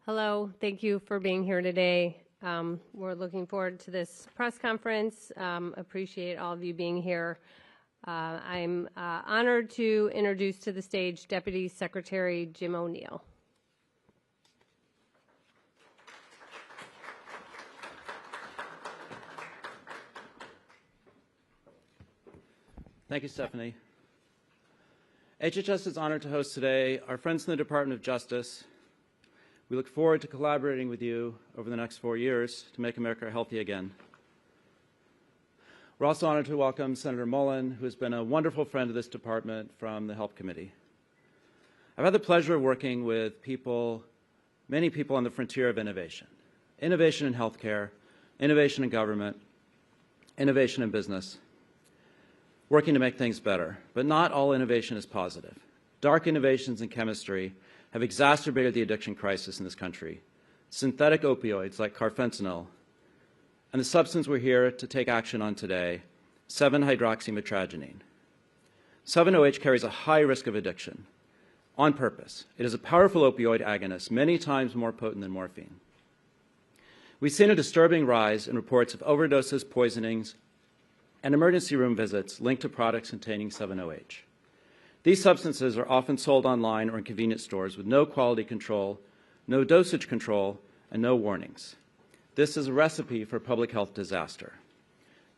Hello, thank you for being here today. We're looking forward to this press conference. Appreciate all of you being here. I'm honored to introduce to the stage Deputy Secretary Jim O'Neill. Thank you, Stephanie. HHS is honored to host today our friends in the Department of Justice. We look forward to collaborating with you over the next 4 years to make America healthy again. We're also honored to welcome Senator Mullin, who has been a wonderful friend of this department from the Health Committee. I've had the pleasure of working with many people on the frontier of innovation. Innovation in healthcare, innovation in government, innovation in business, working to make things better. But not all innovation is positive. Dark innovations in chemistry have exacerbated the addiction crisis in this country. Synthetic opioids like carfentanil, and the substance we're here to take action on today, 7-hydroxymetragenine. 7-OH carries a high risk of addiction on purpose. It is a powerful opioid agonist, many times more potent than morphine. We've seen a disturbing rise in reports of overdoses, poisonings, and emergency room visits linked to products containing 7-OH. These substances are often sold online or in convenience stores with no quality control, no dosage control, and no warnings. This is a recipe for public health disaster.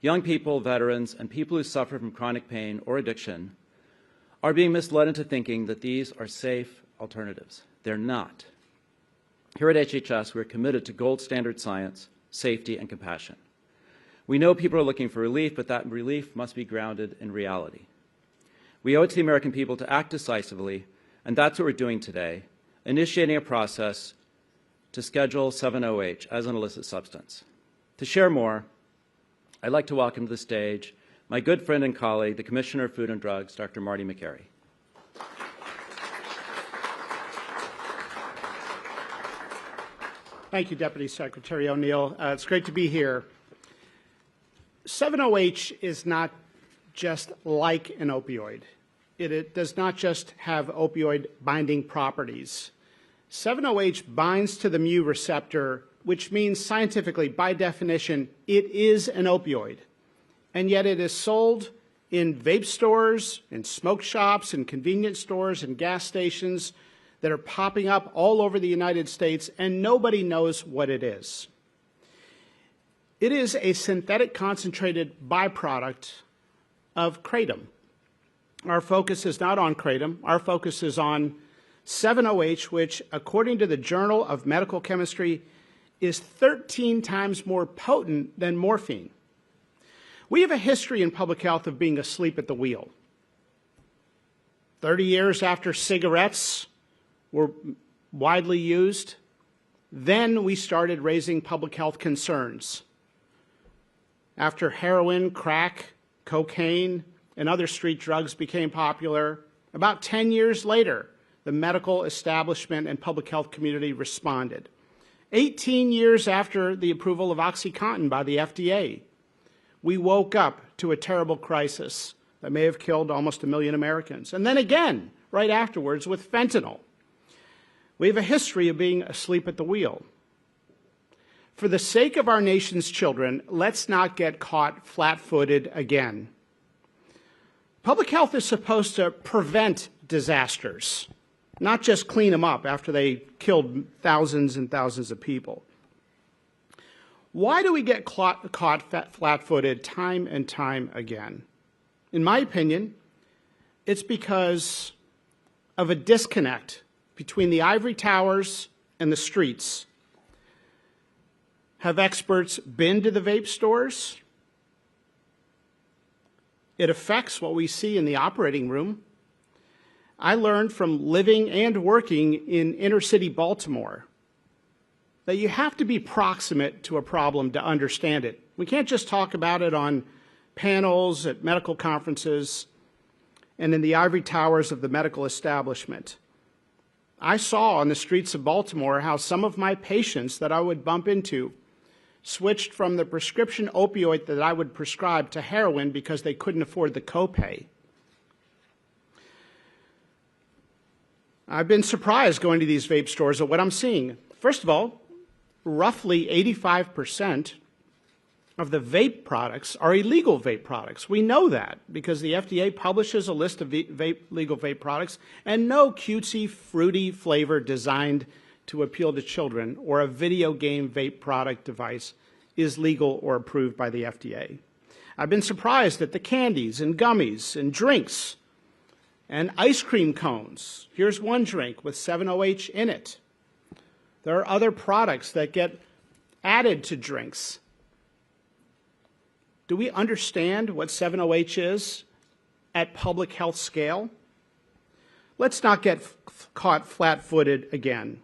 Young people, veterans, and people who suffer from chronic pain or addiction are being misled into thinking that these are safe alternatives. They're not. Here at HHS, we're committed to gold standard science, safety, and compassion. We know people are looking for relief, but that relief must be grounded in reality. We owe it to the American people to act decisively, and that's what we're doing today, initiating a process to schedule 7-OH as an illicit substance. To share more, I'd like to welcome to the stage my good friend and colleague, the Commissioner of Food and Drugs, Dr. Marty Makary. Thank you, Deputy Secretary O'Neill. It's great to be here. 7-OH is not just like an opioid. It does not just have opioid binding properties. 7-OH binds to the mu receptor, which means scientifically, by definition, it is an opioid. And yet it is sold in vape stores, in smoke shops, in convenience stores, and gas stations that are popping up all over the United States, and nobody knows what it is. It is a synthetic concentrated byproduct of kratom. Our focus is not on kratom. Our focus is on 7-OH, which, according to the Journal of Medical Chemistry, is 13 times more potent than morphine. We have a history in public health of being asleep at the wheel. 30 years after cigarettes were widely used, then we started raising public health concerns. After heroin, crack, cocaine, and other street drugs became popular, about 10 years later, the medical establishment and public health community responded. 18 years after the approval of OxyContin by the FDA, we woke up to a terrible crisis that may have killed almost 1 million Americans. And then again, right afterwards, with fentanyl. We have a history of being asleep at the wheel. For the sake of our nation's children, let's not get caught flat-footed again. Public health is supposed to prevent disasters, not just clean them up after they killed thousands and thousands of people. Why do we get caught flat-footed time and time again? In my opinion, it's because of a disconnect between the ivory towers and the streets. Have experts been to the vape stores? It affects what we see in the operating room. I learned from living and working in inner-city Baltimore that you have to be proximate to a problem to understand it. We can't just talk about it on panels at medical conferences and in the ivory towers of the medical establishment. I saw on the streets of Baltimore how some of my patients that I would bump into switched from the prescription opioid that I would prescribe to heroin because they couldn't afford the copay. I've been surprised going to these vape stores at what I'm seeing. First of all, roughly 85% of the vape products are illegal vape products. We know that because the FDA publishes a list of legal vape products, and no cutesy, fruity flavor designed to appeal to children or a video game vape product device is legal or approved by the FDA. I've been surprised at the candies and gummies and drinks and ice cream cones. Here's one drink with 7-OH in it. There are other products that get added to drinks. Do we understand what 7-OH is at public health scale? Let's not get caught flat-footed again.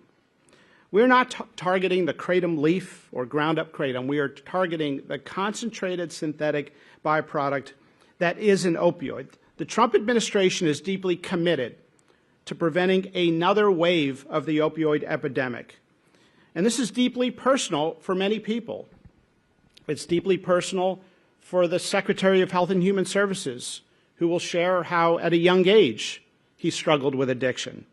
We're not targeting the kratom leaf or ground-up kratom. We are targeting the concentrated synthetic byproduct that is an opioid. The Trump administration is deeply committed to preventing another wave of the opioid epidemic. And this is deeply personal for many people. It's deeply personal for the Secretary of Health and Human Services, who will share how at a young age he struggled with addiction.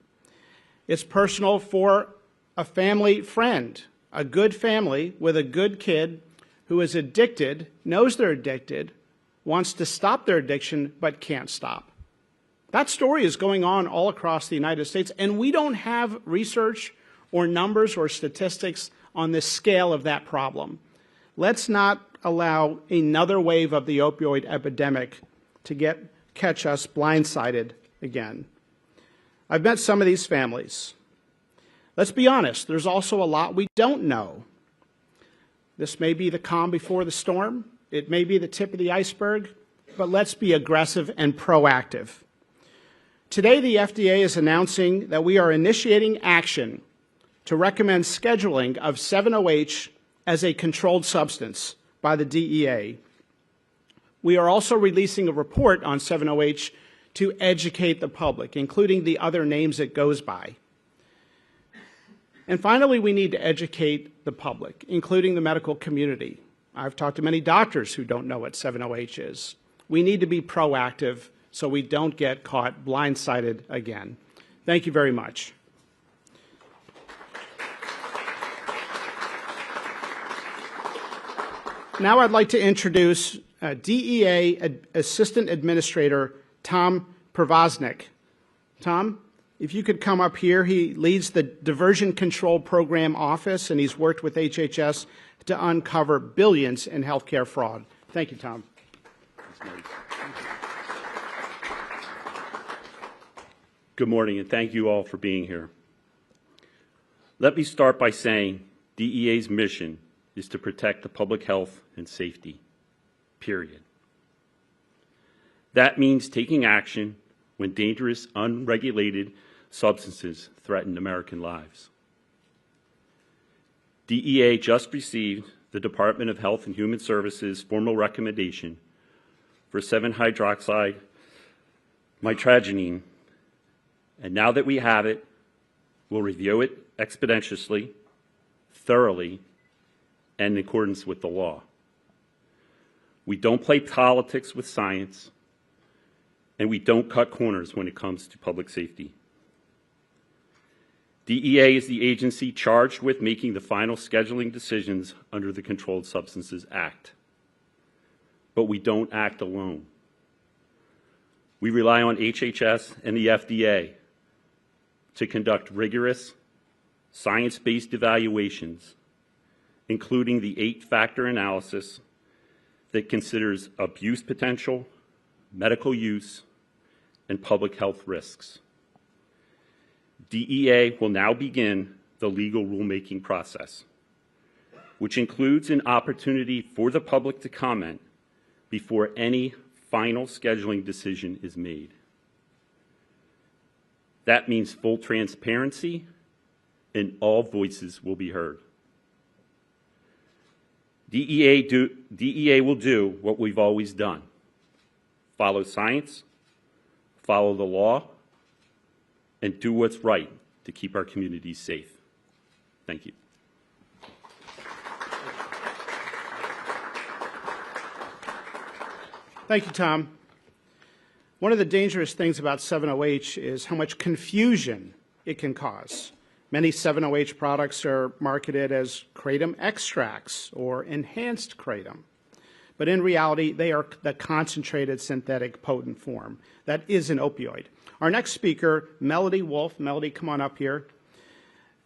It's personal for a family friend, a good family with a good kid who is addicted, knows they're addicted, wants to stop their addiction, but can't stop. That story is going on all across the United States, and we don't have research or numbers or statistics on the scale of that problem. Let's not allow another wave of the opioid epidemic to catch us blindsided again. I've met some of these families. Let's be honest, there's also a lot we don't know. This may be the calm before the storm. It may be the tip of the iceberg, but let's be aggressive and proactive. Today, the FDA is announcing that we are initiating action to recommend scheduling of 7-OH as a controlled substance by the DEA. We are also releasing a report on 7-OH to educate the public, including the other names it goes by. And finally, we need to educate the public, including the medical community. I've talked to many doctors who don't know what 7-OH is. We need to be proactive so we don't get caught blindsided again. Thank you very much. Now I'd like to introduce DEA Assistant Administrator Tom Prvoznik. Tom, if you could come up here. He leads the Diversion Control Program Office, and he's worked with HHS to uncover billions in healthcare fraud. Thank you, Tom. Good morning, and thank you all for being here. Let me start by saying DEA's mission is to protect the public health and safety, period. That means taking action when dangerous, unregulated substances threaten American lives. DEA just received the Department of Health and Human Services formal recommendation for 7-hydroxide mitragynine, and now that we have it, we'll review it expeditiously, thoroughly, and in accordance with the law. We don't play politics with science, and we don't cut corners when it comes to public safety. DEA is the agency charged with making the final scheduling decisions under the Controlled Substances Act. But we don't act alone. We rely on HHS and the FDA to conduct rigorous, science-based evaluations, including the 8-factor analysis that considers abuse potential, medical use, and public health risks. DEA will now begin the legal rulemaking process, which includes an opportunity for the public to comment before any final scheduling decision is made. That means full transparency, and all voices will be heard. DEA will do what we've always done: follow science, follow the law, and do what's right to keep our communities safe. Thank you. Thank you, Tom. One of the dangerous things about 7-OH is how much confusion it can cause. Many 7-OH products are marketed as kratom extracts or enhanced kratom. But in reality, they are the concentrated synthetic potent form. That is an opioid. Our next speaker, Melody Wolf, Melody, come on up here,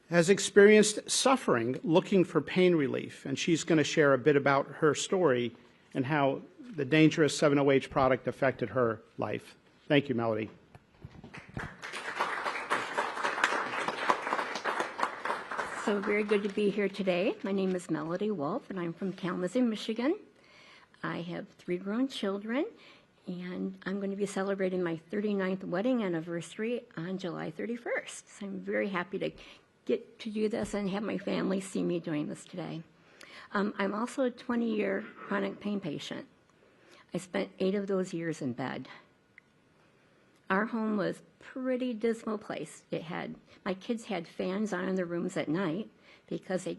has experienced suffering looking for pain relief, and she's going to share a bit about her story and how the dangerous 7-OH product affected her life. Thank you, Melody. So very good to be here today. My name is Melody Wolf, and I'm from Kalamazoo, Michigan. I have 3 grown children, and I'm going to be celebrating my 39th wedding anniversary on July 31st. So I'm very happy to get to do this and have my family see me doing this today. I'm also a 20-year chronic pain patient. I spent 8 of those years in bed. Our home was a pretty dismal place. My kids had fans on in their rooms at night because they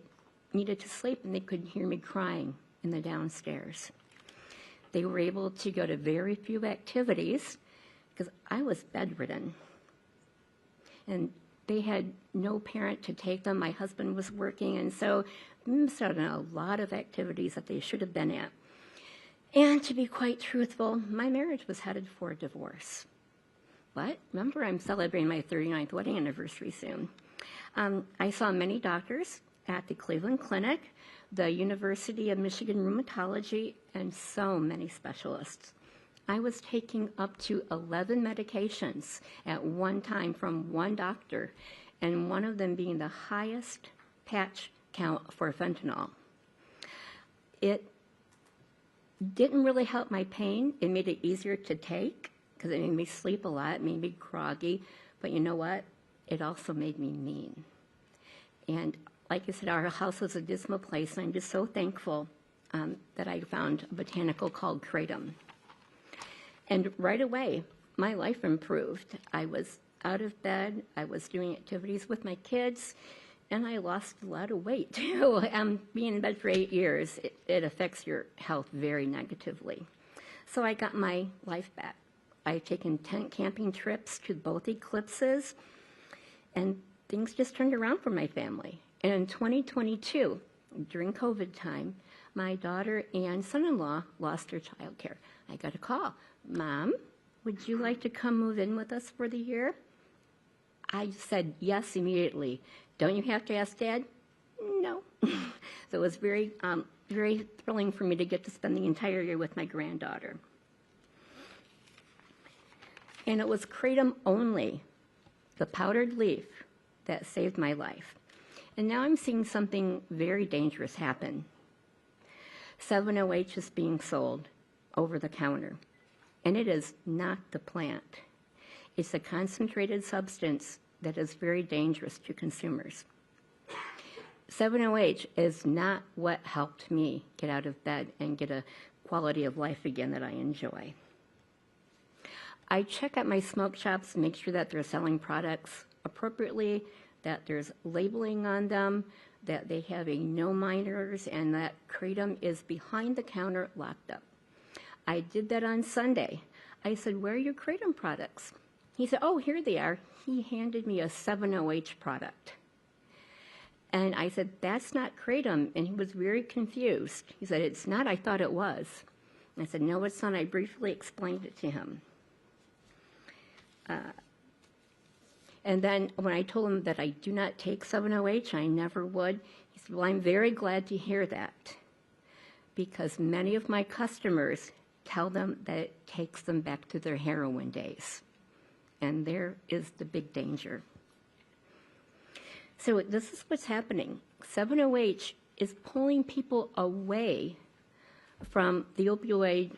needed to sleep and they couldn't hear me crying in the downstairs. They were able to go to very few activities because I was bedridden. And they had no parent to take them. My husband was working, and so we missed out on a lot of activities that they should have been at. And to be quite truthful, my marriage was headed for a divorce. But remember, I'm celebrating my 39th wedding anniversary soon. I saw many doctors at the Cleveland Clinic, the University of Michigan Rheumatology, and so many specialists. I was taking up to 11 medications at one time from one doctor, and one of them being the highest patch count for fentanyl. It didn't really help my pain. It made it easier to take because it made me sleep a lot, it made me groggy, but you know what? It also made me mean. And like I said, our house was a dismal place, and I'm just so thankful that I found a botanical called kratom. And right away, my life improved. I was out of bed, I was doing activities with my kids, and I lost a lot of weight too. Being in bed for 8 years, it affects your health very negatively. So I got my life back. I've taken tent camping trips to both eclipses, and things just turned around for my family. And in 2022, during COVID time, my daughter and son-in-law lost their child care. I got a call. Mom, would you like to come move in with us for the year? I said yes immediately. Don't you have to ask Dad? No. So it was very, very thrilling for me to get to spend the entire year with my granddaughter. And it was kratom only, the powdered leaf, that saved my life. And now I'm seeing something very dangerous happen. 7-OH is being sold over the counter, and it is not the plant. It's a concentrated substance that is very dangerous to consumers. 7-OH is not what helped me get out of bed and get a quality of life again that I enjoy. I check out my smoke shops, make sure that they're selling products appropriately, that there's labeling on them, that they have a no minors, and that kratom is behind the counter locked up. I did that on Sunday. I said, where are your kratom products? He said, oh, here they are. He handed me a 7-OH product. And I said, that's not kratom. And he was very confused. He said, it's not. I thought it was. I said, no, it's not. I briefly explained it to him. And then when I told him that I do not take 7-OH, I never would, he said, well, I'm very glad to hear that, because many of my customers tell them that it takes them back to their heroin days. And there is the big danger. So this is what's happening. 7-OH is pulling people away from the opioid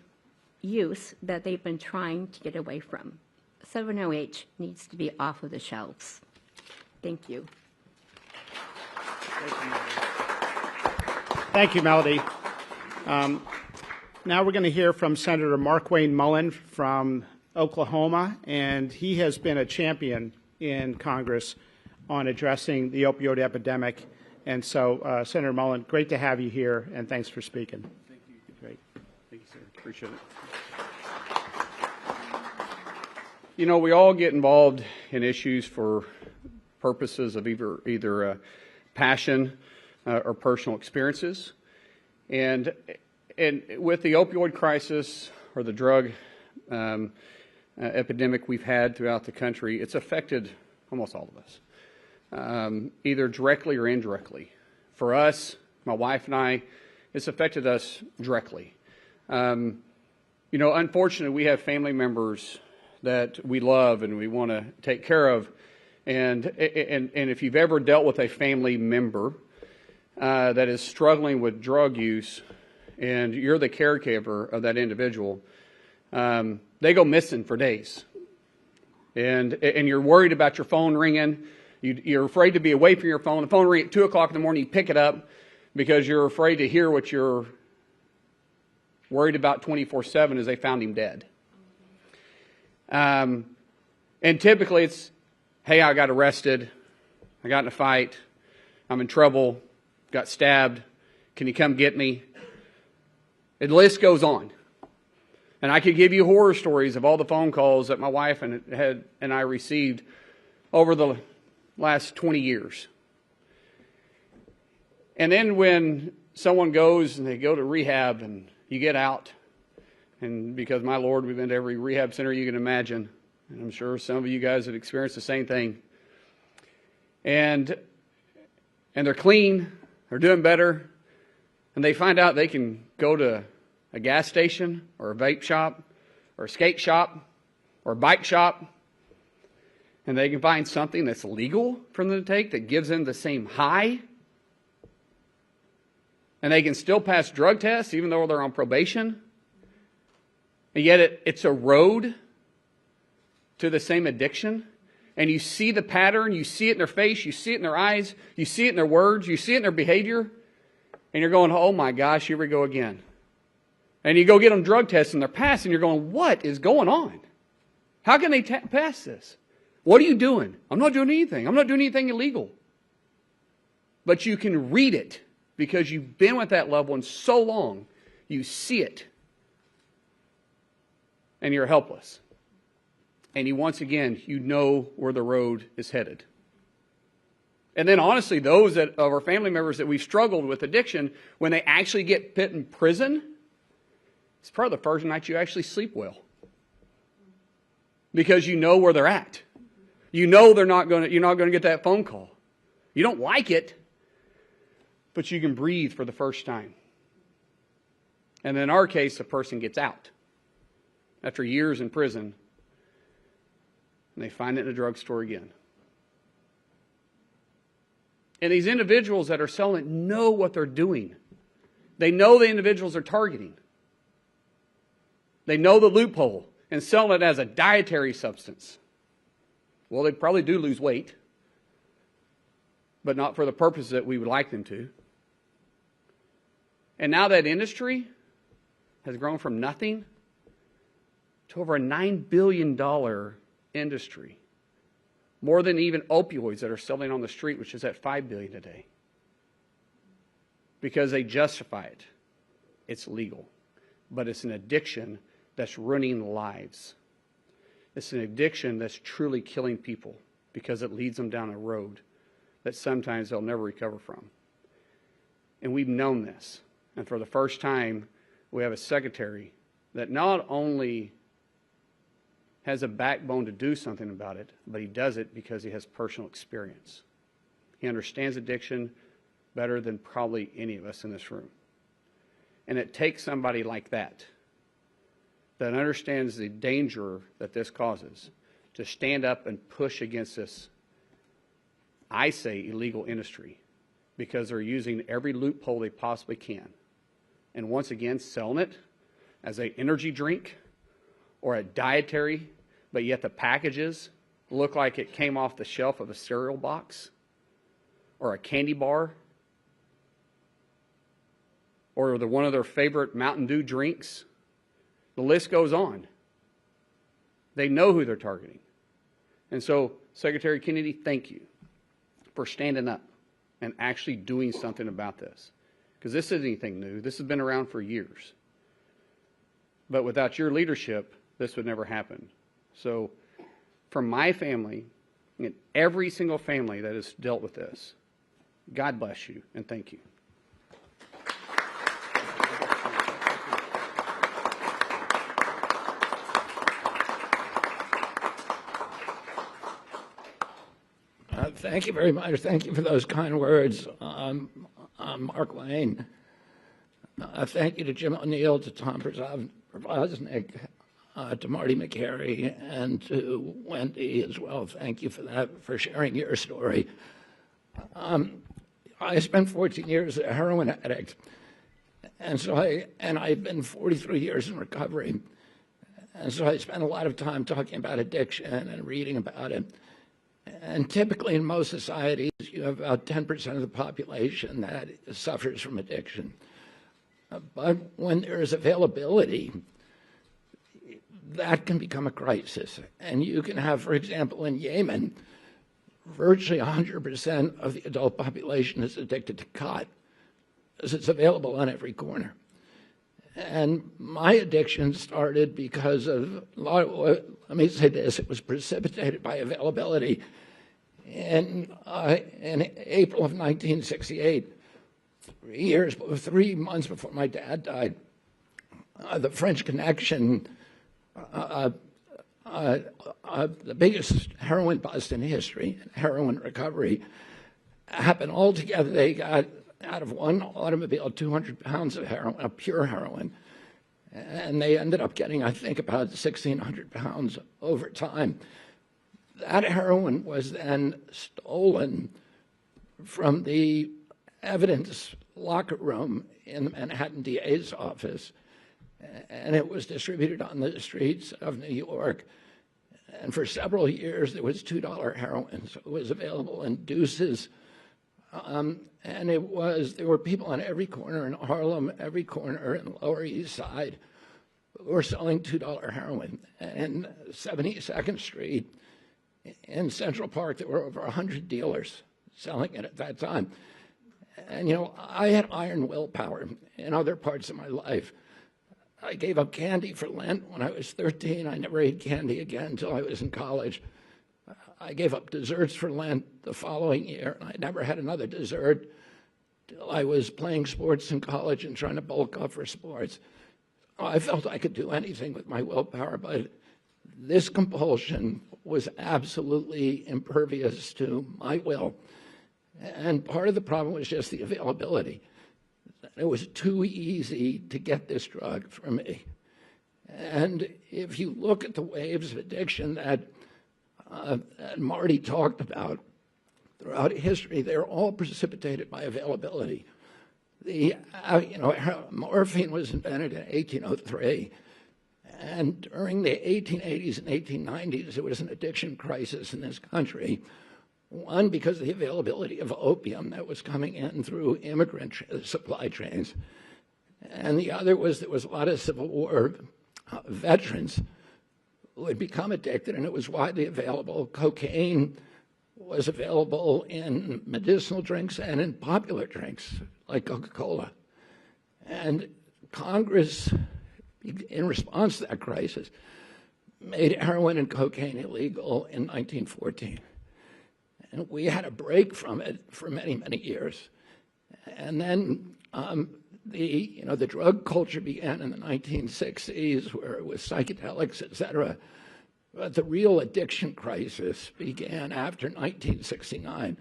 use that they've been trying to get away from. 7-OH needs to be off of the shelves. Thank you. Thank you, Melody. Now we're going to hear from Senator Markwayne Mullin from Oklahoma, and he has been a champion in Congress on addressing the opioid epidemic. And so, Senator Mullin, great to have you here, and thanks for speaking. Thank you. Great. Thank you, sir. Appreciate it. You know, we all get involved in issues for purposes of either passion or personal experiences. And with the opioid crisis or the drug epidemic we've had throughout the country, it's affected almost all of us, either directly or indirectly. For us, my wife and I, it's affected us directly. You know, unfortunately, we have family members that we love and we want to take care of. And if you've ever dealt with a family member that is struggling with drug use and you're the caregiver of that individual, they go missing for days. And you're worried about your phone ringing. You're afraid to be away from your phone. The phone rings at 2 o'clock in the morning, you pick it up because you're afraid to hear what you're worried about 24/7 is they found him dead. And typically it's, hey, I got arrested, I got in a fight, I'm in trouble, got stabbed, can you come get me? The list goes on. And I could give you horror stories of all the phone calls that my wife and I received over the last 20 years. And then when someone goes and they go to rehab and you get out, and because my Lord, we've been to every rehab center you can imagine, and I'm sure some of you guys have experienced the same thing. And they're clean, they're doing better, and they find out they can go to a gas station or a vape shop or a skate shop or a bike shop, and they can find something that's legal for them to take that gives them the same high, and they can still pass drug tests even though they're on probation. And yet it's a road to the same addiction. And you see the pattern, you see it in their face, you see it in their eyes, you see it in their words, you see it in their behavior. And you're going, oh my gosh, here we go again. And you go get them drug tests and they're passed and you're going, what is going on? How can they pass this? What are you doing? I'm not doing anything. I'm not doing anything illegal. But you can read it because you've been with that loved one so long, you see it. And you're helpless. And once again, you know where the road is headed. And then honestly, those of our family members that we've struggled with addiction, when they actually get put in prison, it's probably the first night you actually sleep well. Because you know where they're at. You know you're not going to get that phone call. You don't like it, but you can breathe for the first time. And in our case, the person gets out after years in prison, and they find it in a drugstore again. And these individuals that are selling it know what they're doing. They know the individuals they're targeting. They know the loophole and selling it as a dietary substance. Well, they probably do lose weight, but not for the purpose that we would like them to. And now that industry has grown from nothing to over a $9 billion industry. More than even opioids that are selling on the street, which is at $5 billion a day. Because they justify it. It's legal. But it's an addiction that's ruining lives. It's an addiction that's truly killing people because it leads them down a road that sometimes they'll never recover from. And we've known this. And for the first time, we have a secretary that not only has a backbone to do something about it, but he does it because he has personal experience. He understands addiction better than probably any of us in this room. And it takes somebody like that understands the danger that this causes to stand up and push against this, I say, illegal industry, because they're using every loophole they possibly can. And once again, selling it as an energy drink or a dietary, but yet the packages look like it came off the shelf of a cereal box or a candy bar or one of their favorite Mountain Dew drinks. The list goes on. They know who they're targeting. And so, Secretary Kennedy, thank you for standing up and actually doing something about this. Because this isn't anything new. This has been around for years. But without your leadership, this would never happen. So, from my family and every single family that has dealt with this. God bless you, and thank you. Thank you very much. Thank you for those kind words. I'm Markwayne. Thank you to Jim O'Neill, to Tom Przosnik, to Marty Makary, and to Wendy as well. Thank you for that, for sharing your story. I spent 14 years as a heroin addict, and I've been 43 years in recovery. And so I spent a lot of time talking about addiction and reading about it. And typically in most societies, you have about 10% of the population that suffers from addiction. But when there is availability, that can become a crisis. And you can have, for example, in Yemen, virtually 100% of the adult population is addicted to khat, because it's available on every corner. And my addiction started because of, let me say this, it was precipitated by availability. In April of 1968, 3 months before my dad died, the French Connection, the biggest heroin bust in history, heroin recovery, happened all together. They got out of one automobile 200 pounds of heroin, of pure heroin, and they ended up getting, I think, about 1,600 pounds over time. That heroin was then stolen from the evidence locker room in the Manhattan DA's office, and it was distributed on the streets of New York. And for several years, there was $2 heroin, so it was available in deuces. And there were people on every corner in Harlem, every corner in the Lower East Side, who were selling $2 heroin. And 72nd Street in Central Park, there were over 100 dealers selling it at that time. And, you know, I had iron willpower in other parts of my life. I gave up candy for Lent when I was 13. I never ate candy again until I was in college. I gave up desserts for Lent the following year, and I never had another dessert till I was playing sports in college and trying to bulk up for sports. I felt I could do anything with my willpower, but this compulsion was absolutely impervious to my will. And part of the problem was just the availability. It was too easy to get this drug for me. And if you look at the waves of addiction that Marty talked about throughout history, they're all precipitated by availability. Morphine was invented in 1803, and during the 1880s and 1890s, there was an addiction crisis in this country. One, because of the availability of opium that was coming in through immigrant supply trains, and the other was there was a lot of Civil War veterans who had become addicted, and it was widely available. Cocaine was available in medicinal drinks and in popular drinks like Coca-Cola. And Congress, in response to that crisis, made heroin and cocaine illegal in 1914. And we had a break from it for many, many years. And then the drug culture began in the 1960s, where it was psychedelics, et cetera. But the real addiction crisis began after 1969,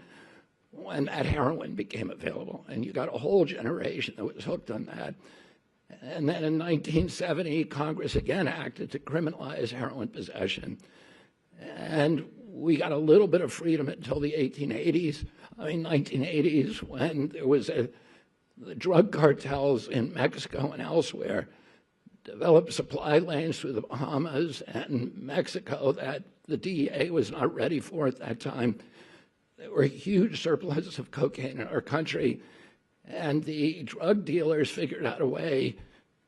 when that heroin became available. And you got a whole generation that was hooked on that. And then in 1970, Congress again acted to criminalize heroin possession. And we got a little bit of freedom until the 1980s, when there was the drug cartels in Mexico and elsewhere developed supply lanes through the Bahamas and Mexico that the DEA was not ready for at that time. There were huge surpluses of cocaine in our country, and the drug dealers figured out a way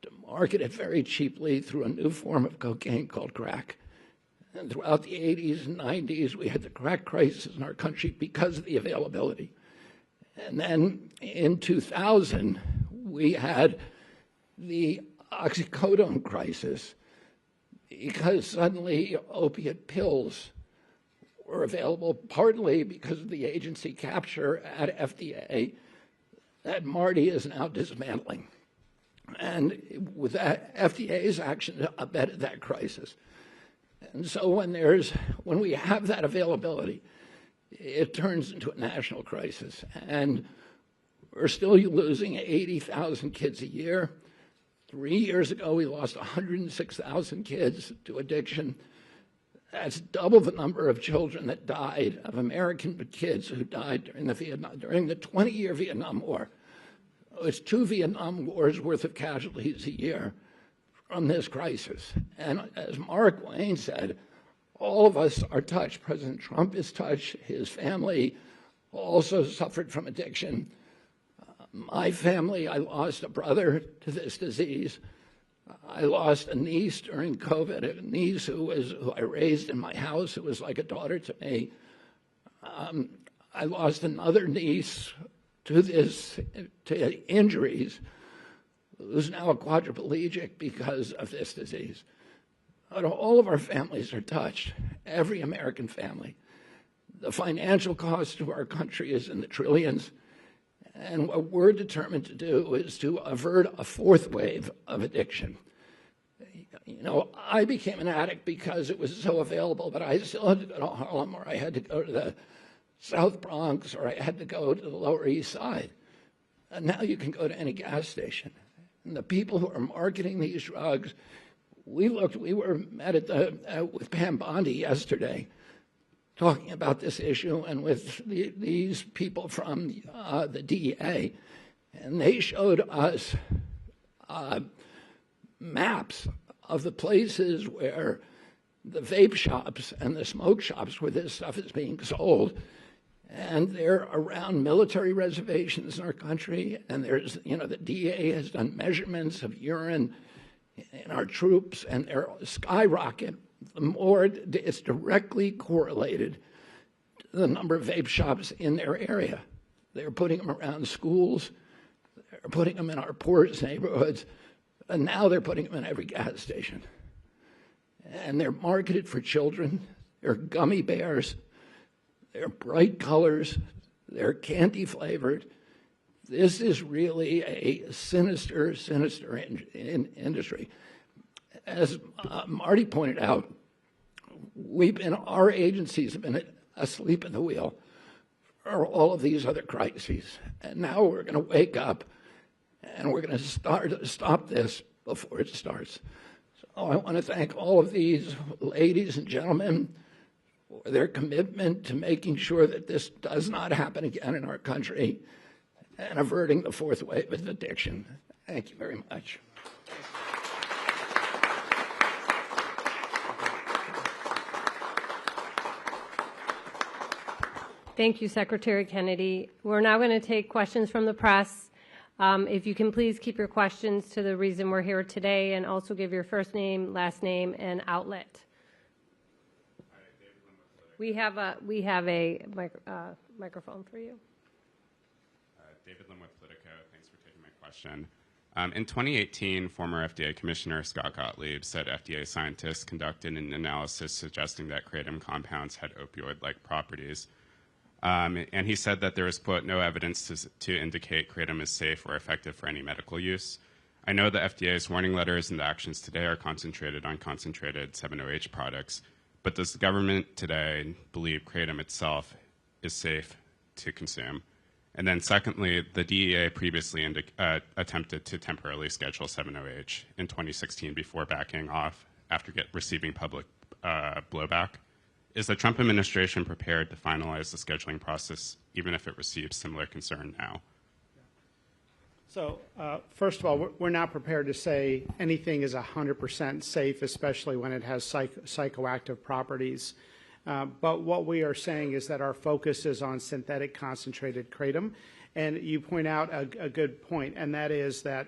to market it very cheaply through a new form of cocaine called crack. And throughout the 80s and 90s, we had the crack crisis in our country because of the availability. And then in 2000, we had the oxycodone crisis because suddenly opiate pills were available partly because of the agency capture at FDA that Marty is now dismantling. And with that, FDA's action abetted that crisis. And so when we have that availability, it turns into a national crisis. And we're still losing 80,000 kids a year. 3 years ago, we lost 106,000 kids to addiction. That's double the number of children that died, of American kids who died during the 20-year Vietnam War. It's 2 Vietnam Wars worth of casualties a year from this crisis. And as Markwayne said, all of us are touched. President Trump is touched. His family also suffered from addiction. My family, I lost a brother to this disease. I lost a niece during COVID, a niece who I raised in my house, who was like a daughter to me. I lost another niece to injuries, who's now a quadriplegic because of this disease. But all of our families are touched, every American family. The financial cost to our country is in the trillions. And what we're determined to do is to avert a 4th wave of addiction. You know, I became an addict because it was so available, but I still had to go to Harlem, or I had to go to the South Bronx, or I had to go to the Lower East Side. And now you can go to any gas station. And the people who are marketing these drugs, we were met with Pam Bondi yesterday, talking about this issue, and with these people from the DEA, and they showed us maps of the places where the vape shops and the smoke shops where this stuff is being sold, and they're around military reservations in our country, and there's, the DEA has done measurements of urine in our troops, and they're skyrocket. The more it's directly correlated to the number of vape shops in their area. They're putting them around schools, they're putting them in our poorest neighborhoods, and now they're putting them in every gas station. And they're marketed for children. They're gummy bears. They're bright colors. They're candy flavored. This is really a sinister, sinister industry. As Marty pointed out, our agencies have been asleep at the wheel for all of these other crises. And now we're going to wake up and we're going to stop this before it starts. So I want to thank all of these ladies and gentlemen for their commitment to making sure that this does not happen again in our country and averting the 4th wave of addiction. Thank you very much. Thank you, Secretary Kennedy. We're now going to take questions from the press. If you can please keep your questions to the reason we're here today, and also give your first name, last name, and outlet. We have a microphone for you. David Lim with Politico. Thanks for taking my question. In 2018, former FDA Commissioner Scott Gottlieb said FDA scientists conducted an analysis suggesting that kratom compounds had opioid-like properties. And he said that there is, quote, no evidence to indicate kratom is safe or effective for any medical use. I know the FDA's warning letters and the actions today are concentrated on concentrated 7-OH products, but does the government today believe kratom itself is safe to consume? And then secondly, the DEA previously attempted to temporarily schedule 7-OH in 2016 before backing off after receiving public blowback. Is the Trump administration prepared to finalize the scheduling process, even if it receives similar concern now? So, first of all, we're not prepared to say anything is 100% safe, especially when it has psychoactive properties. But what we are saying is that our focus is on synthetic concentrated kratom. And you point out a good point, and that is that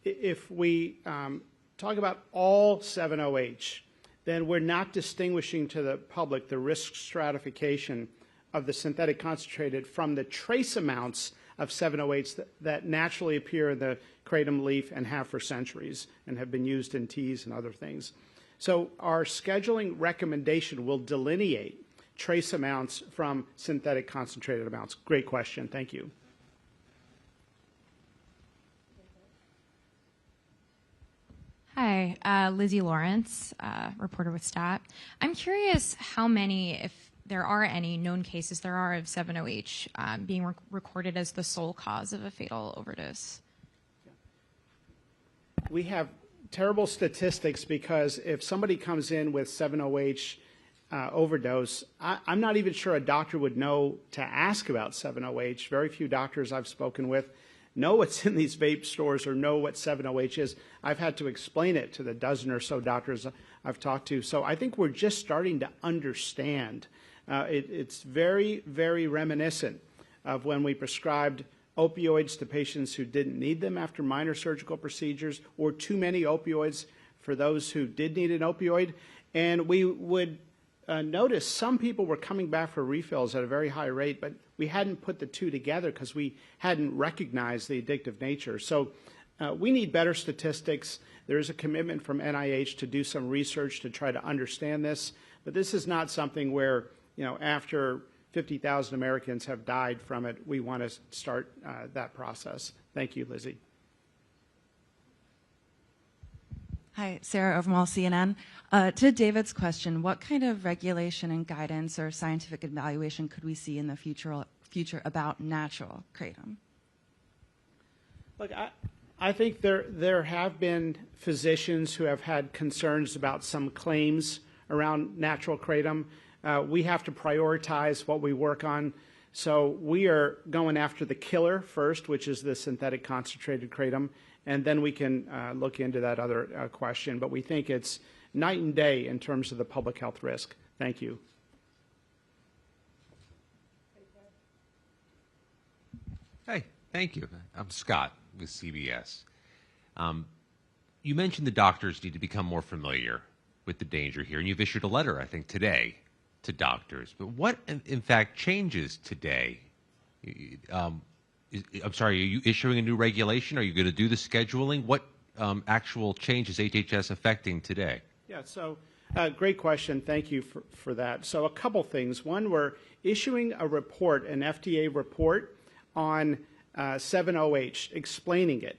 if we talk about all 7-OH, then we're not distinguishing to the public the risk stratification of the synthetic concentrated from the trace amounts of 7-OH that naturally appear in the kratom leaf and have for centuries and have been used in teas and other things. So our scheduling recommendation will delineate trace amounts from synthetic concentrated amounts? Great question. Thank you. Hi, Lizzie Lawrence, reporter with STAT. I'm curious how many, if there are any known cases there are of 7-OH being recorded as the sole cause of a fatal overdose. We have terrible statistics because if somebody comes in with 7-OH overdose, I'm not even sure a doctor would know to ask about 7-OH. Very few doctors I've spoken with know what's in these vape stores or know what 7-OH is. I've had to explain it to the dozen or so doctors I've talked to. So I think we're just starting to understand. It's very, very reminiscent of when we prescribed opioids to patients who didn't need them after minor surgical procedures, or too many opioids for those who did need an opioid. And we would notice some people were coming back for refills at a very high rate, but we hadn't put the two together because we hadn't recognized the addictive nature. So we need better statistics. There is a commitment from NIH to do some research to try to understand this, but this is not something where, after 50,000 Americans have died from it, we want to start that process. Thank you, Lizzie. Hi, Sarah Overmall, CNN. To David's question, what kind of regulation and guidance or scientific evaluation could we see in the future about natural kratom? Look, I think there have been physicians who have had concerns about some claims around natural kratom. We have to prioritize what we work on. So we are going after the killer first, which is the synthetic concentrated kratom, and then we can look into that other question. But we think it's night and day in terms of the public health risk. Thank you. Hey, thank you. I'm Scott with CBS. You mentioned the doctors need to become more familiar with the danger here, and you've issued a letter, I think, today to doctors. But what, in fact, changes today? I'm sorry, are you issuing a new regulation? Are you going to do the scheduling? What actual change is HHS affecting today? Yeah, so great question. Thank you for that. So a couple things. One, we're issuing a report, an FDA report on 7-OH, explaining it.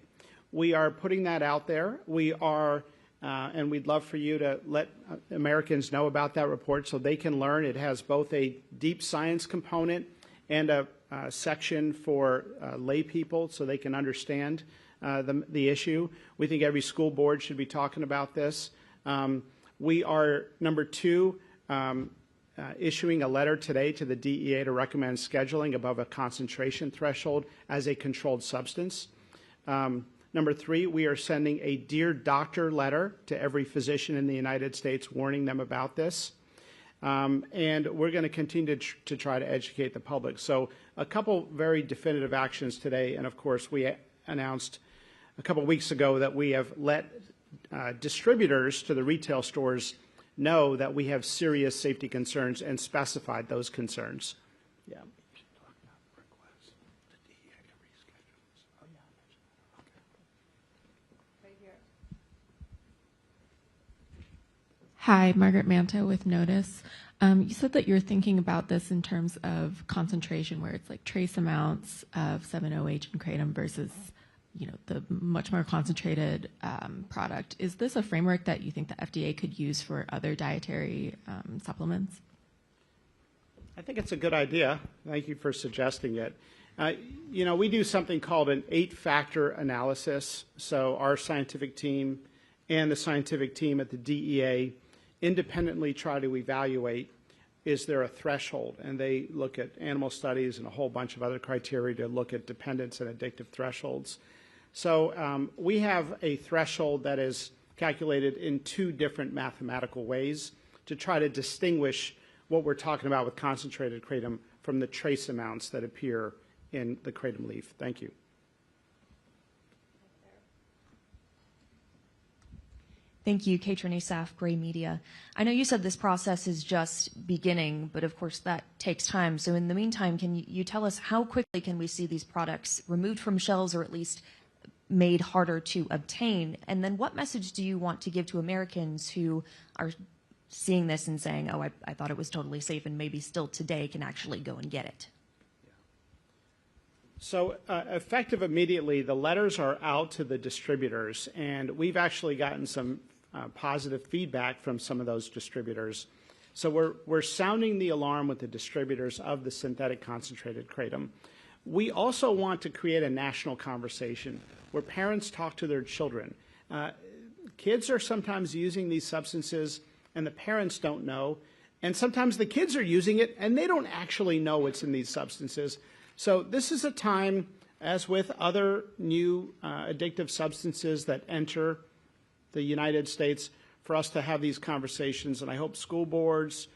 We are putting that out there. We are, and we'd love for you to let Americans know about that report so they can learn. It has both a deep science component and a section for lay people so they can understand the issue. We think every school board should be talking about this. We are, number two, issuing a letter today to the DEA to recommend scheduling above a concentration threshold as a controlled substance. Number three, we are sending a Dear Doctor letter to every physician in the United States warning them about this. And we're going to continue to try to educate the public. So a couple very definitive actions today, and of course we announced a couple weeks ago that we have let distributors to the retail stores know that we have serious safety concerns and specified those concerns. Yeah. Hi, Margaret Manta with Notice. You said that you're thinking about this in terms of concentration, where it's like trace amounts of 7-OH and kratom versus, the much more concentrated product. Is this a framework that you think the FDA could use for other dietary supplements? I think it's a good idea. Thank you for suggesting it. We do something called an 8-factor analysis. So our scientific team and the scientific team at the DEA independently try to evaluate, is there a threshold? And they look at animal studies and a whole bunch of other criteria to look at dependence and addictive thresholds. So we have a threshold that is calculated in 2 different mathematical ways to try to distinguish what we're talking about with concentrated kratom from the trace amounts that appear in the kratom leaf. Thank you. Thank you, Kate Asaf, Gray Media. I know you said this process is just beginning, but of course that takes time. So in the meantime, can you tell us how quickly can we see these products removed from shelves or at least made harder to obtain? And then what message do you want to give to Americans who are seeing this and saying, oh, I thought it was totally safe, and maybe still today can actually go and get it? So effective immediately, the letters are out to the distributors, and we've actually gotten some positive feedback from some of those distributors. So we're sounding the alarm with the distributors of the synthetic concentrated kratom. We also want to create a national conversation where parents talk to their children. Kids are sometimes using these substances and the parents don't know, and sometimes the kids are using it and they don't actually know what's in these substances. So this is a time, as with other new addictive substances that enter the United States, for us to have these conversations. And I hope school boards,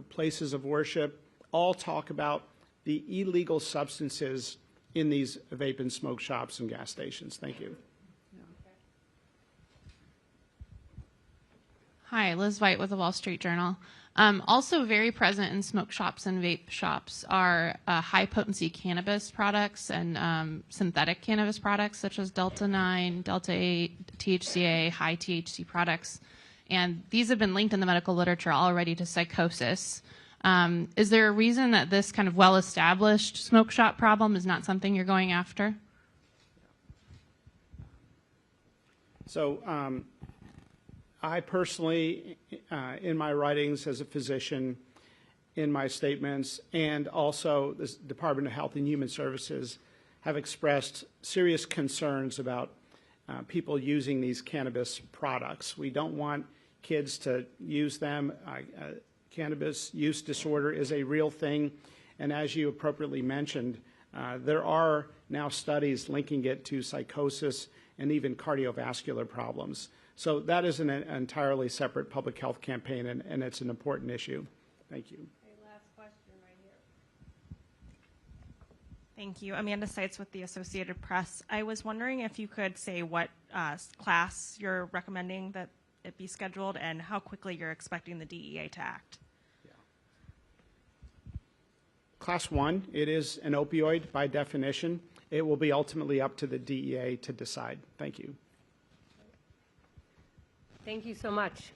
places of worship, all talk about the illegal substances in these vape and smoke shops and gas stations. Thank you. Hi, Liz White with the Wall Street Journal. Also very present in smoke shops and vape shops are high-potency cannabis products and synthetic cannabis products such as Delta-9, Delta-8, THCA, high THC products. And these have been linked in the medical literature already to psychosis. Is there a reason that this kind of well-established smoke shop problem is not something you're going after? So I personally, in my writings as a physician, in my statements, and also the Department of Health and Human Services, have expressed serious concerns about people using these cannabis products. We don't want kids to use them. Cannabis use disorder is a real thing, and as you appropriately mentioned, there are now studies linking it to psychosis and even cardiovascular problems. So that is an entirely separate public health campaign, and it's an important issue. Thank you. Last question right here. Thank you. Amanda Seitz with the Associated Press. I was wondering if you could say what class you're recommending that it be scheduled and how quickly you're expecting the DEA to act. Class 1, it is an opioid by definition. It will be ultimately up to the DEA to decide. Thank you. Thank you so much.